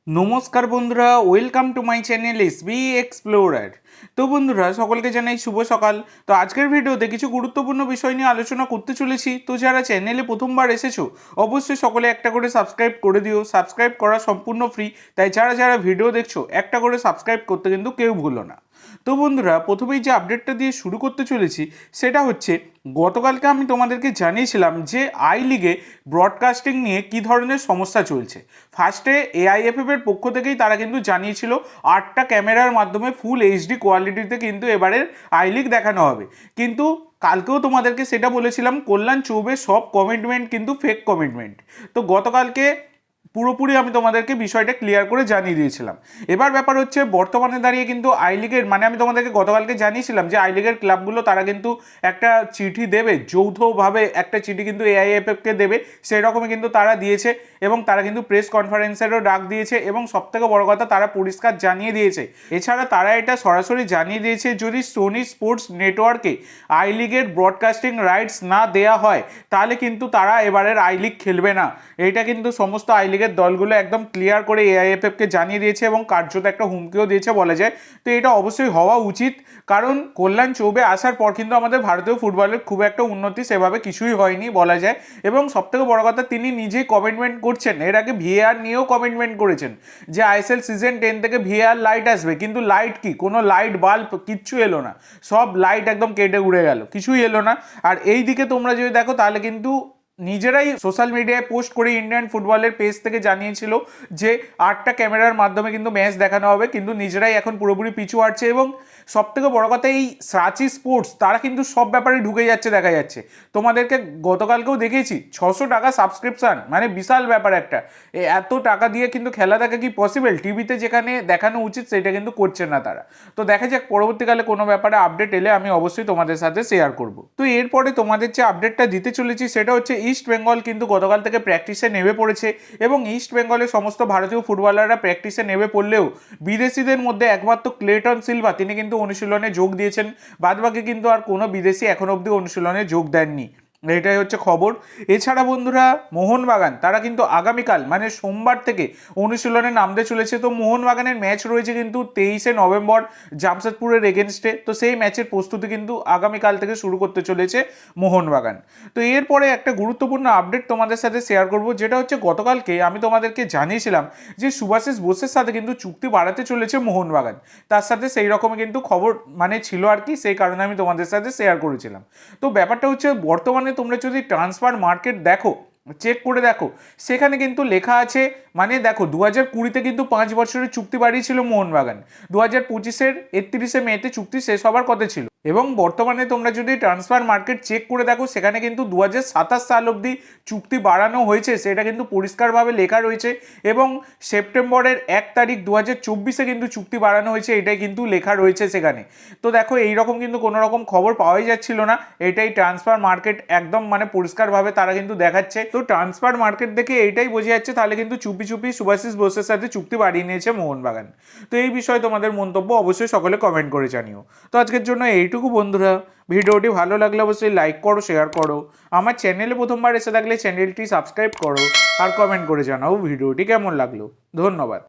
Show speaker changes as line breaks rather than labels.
নমস্কার বন্ধুরা, welcome to my channel SB explorer. তো বন্ধুরা, সকলকে জানাই শুভ সকাল। তো আজকের ভিডিওতে কিছু গুরুত্বপূর্ণ বিষয় নিয়ে আলোচনা করতে চলেছি। তো যারা চ্যানেলে প্রথমবার এসেছো অবশ্যই সকলে একটা করে সাবস্ক্রাইব করে দিও। সাবস্ক্রাইব করা সম্পূর্ণ ফ্রি, তাই যারা যারা ভিডিও দেখছো একটা করে সাবস্ক্রাইব করতে কিন্তু কেউ ভুলো না। তো বন্ধুরা, প্রথমেই যে আপডেটটা দিয়ে শুরু করতে চলেছি সেটা হচ্ছে, গতকালকে আমি তোমাদেরকে জানিয়েছিলাম যে আই লিগে ব্রডকাস্টিং নিয়ে কী ধরনের সমস্যা চলছে। ফার্স্টে এআইএফএফ এর পক্ষ থেকেই তারা কিন্তু জানিয়েছিল 8টা ক্যামেরার মাধ্যমে ফুল এইচডি কোয়ালিটিতে কিন্তু এবারের আই লিগ দেখানো হবে। কিন্তু কালকেও তোমাদেরকে সেটা বলেছিলাম, কল্যাণ চৌবের সব কমিটমেন্ট কিন্তু ফেক কমিটমেন্ট। তো গতকালকে পুরোপুরি আমি তোমাদেরকে বিষয়টা ক্লিয়ার করে জানিয়ে দিয়েছিলাম। এবার ব্যাপার হচ্ছে, বর্তমানে দাঁড়িয়ে কিন্তু আই লিগের আমি তোমাদেরকে গতকালকে জানিয়েছিলাম যে আই লিগের ক্লাবগুলো তারা কিন্তু একটা চিঠি দেবে, যৌথভাবে একটা চিঠি কিন্তু এআইএফএফকে দেবে, সেই রকমই কিন্তু তারা দিয়েছে। এবং তারা কিন্তু প্রেস কনফারেন্সেরও ডাক দিয়েছে এবং সবথেকে বড় কথা, তারা পরিষ্কার জানিয়ে দিয়েছে। এছাড়া তারা এটা সরাসরি জানিয়ে দিয়েছে, যদি সোনি স্পোর্টস নেটওয়ার্কে আই লিগের ব্রডকাস্টিং রাইটস না দেয়া হয় তাহলে কিন্তু তারা এবারের আই লিগ খেলবে না। এটা কিন্তু সমস্ত আই লিগের দলগুলো একদম ক্লিয়ার করে এআইএফএফকে জানিয়ে দিয়েছে এবং কার্যত একটা হুমকিও দিয়েছে বলা যায়। তো এটা অবশ্যই হওয়া উচিত, কারণ কল্যাণ চৌবে আসার পর কিন্তু আমাদের ভারতীয় ফুটবলের খুব একটা উন্নতি সেভাবে কিছুই হয়নি বলা যায়। এবং সবথেকে বড় কথা, তিনি নিজেই কমিটমেন্ট করছেন, এর আগে ভিএআর নিয়েও কমিটমেন্ট করেছেন যে আইএসএল সিজন 10 থেকে ভিএআর লাইট আসবে। কিন্তু লাইট কি, কোনো লাইট বাল্ব কিচ্ছু এলো না, সব লাইট একদম কেটে উড়ে গেল, কিছুই এলো না। আর এই দিকে তোমরা যদি দেখো তাহলে কিন্তু নিজেরাই সোশ্যাল মিডিয়ায় পোস্ট করে ইন্ডিয়ান ফুটবলের পেজ থেকে জানিয়েছিল যে 8টা ক্যামেরার মাধ্যমে কিন্তু ম্যাচ দেখানো হবে, কিন্তু নিজেরাই এখন পুরোপুরি পিছু হাঁটছে। এবং সবথেকে বড় কথা, এই সাচি স্পোর্টস তারা কিন্তু সব ব্যাপারে ঢুকে যাচ্ছে দেখা যাচ্ছে। তোমাদেরকে গতকালকেও দেখেছি 600 টাকা সাবস্ক্রিপশান, মানে বিশাল ব্যাপার একটা। এত টাকা দিয়ে কিন্তু খেলা দেখা কি পসিবল? টিভিতে যেখানে দেখানো উচিত সেটা কিন্তু করছে না তারা। তো দেখা যাক পরবর্তীকালে কোনো ব্যাপারে আপডেট এলে আমি অবশ্যই তোমাদের সাথে শেয়ার করব। তো এরপরে তোমাদের যে আপডেটটা দিতে চলেছি সেটা হচ্ছে, ইস্ট বেঙ্গল কিন্তু গতকাল থেকে প্র্যাকটিসে নেমে পড়েছে। এবং ইস্ট বেঙ্গলের সমস্ত ভারতীয় ফুটবলাররা প্র্যাকটিসে নেমে পড়লেও বিদেশিদের মধ্যে একমাত্র ক্লেটন সিলভা তিনি কিন্তু অনুশীলনে যোগ দিয়েছেন, বাদবাকি কিন্তু আর কোনো বিদেশি এখন অবধি অনুশীলনে যোগ দেননি। এটাই হচ্ছে খবর। এছাড়া বন্ধুরা, মোহনবাগান তারা কিন্তু আগামীকাল মানে সোমবার থেকে অনুশীলনে নামতে চলেছে। তো মোহনবাগানের ম্যাচ রয়েছে কিন্তু 23শে নভেম্বর জামশেদপুরের এগেনস্টে। তো সেই ম্যাচের প্রস্তুতি কিন্তু আগামীকাল থেকে শুরু করতে চলেছে মোহনবাগান। তো এরপরে একটা গুরুত্বপূর্ণ আপডেট তোমাদের সাথে শেয়ার করব, যেটা হচ্ছে গতকালকে আমি তোমাদেরকে জানিয়েছিলাম যে সুভাশিস বোসের সাথে কিন্তু চুক্তি বাড়াতে চলেছে মোহনবাগান। তার সাথে সেই রকমই কিন্তু খবর ছিল আর কি, সেই কারণে আমি তোমাদের সাথে শেয়ার করেছিলাম। তো ব্যাপারটা হচ্ছে, বর্তমানে তোমরা যদি ট্রান্সফার মার্কেট দেখো, চেক করে দেখো, সেখানে কিন্তু লেখা আছে, দেখো 2020-তে কিন্তু 5 বছরের চুক্তি বাড়িয়েছিল মোহনবাগান, 2025-এর 31শে মেতে চুক্তি শেষ হবার কথা ছিল। এবং বর্তমানে তোমরা যদি ট্রান্সফার মার্কেট চেক করে দেখো, সেখানে কিন্তু 2027 সাল অবধি চুক্তি বাড়ানো হয়েছে, সেটা কিন্তু পরিষ্কারভাবে লেখা রয়েছে। এবং সেপ্টেম্বরের 1 তারিখ 2024-এ কিন্তু চুক্তি বাড়ানো হয়েছে, এটাই কিন্তু লেখা রয়েছে সেখানে। তো দেখো, এইরকম কিন্তু কোনো রকম খবর পাওয়াই যাচ্ছিল না। এটাই ট্রান্সফার মার্কেট একদম পরিষ্কারভাবে তারা কিন্তু দেখাচ্ছে। তো ট্রান্সফার মার্কেট দেখে এইটাই বোঝা যাচ্ছে, তাহলে কিন্তু চুপি চুপি সুভাশিস বোসের সাথে চুক্তি বাড়িয়ে নিয়েছে মোহনবাগান। তো এই বিষয়ে তোমাদের মন্তব্য অবশ্যই সকলে কমেন্ট করে জানিও। তো আজকের জন্য এইটুকু বন্ধুরা, ভিডিওটি ভালো লাগলে অবশ্যই লাইক করো, শেয়ার করো। আমার চ্যানেলে প্রথমবার এসে থাকলে চ্যানেলটি সাবস্ক্রাইব করো আর কমেন্ট করে জানাও ভিডিওটি কেমন লাগলো। ধন্যবাদ।